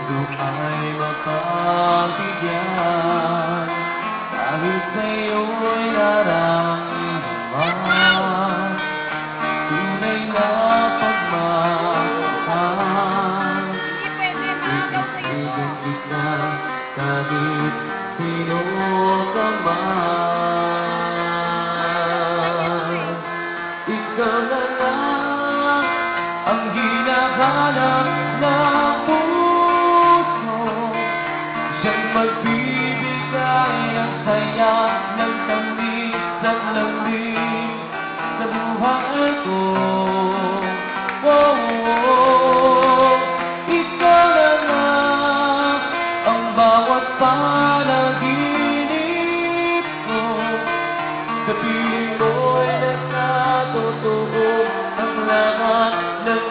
puso ay mapabigyan dahil sa'yo'y nararamdaman tunay na pagmamahal. Ibig na kahit sino ka man. Ikaw na lang ang hinahanap ng puso, siyang magbibigay ng saya, ng tamis at lamig sa buhay ko. Oh, ikaw na lang ang bawat panaginip ko, sa piling mo'y nagkatotoo ang lahat ng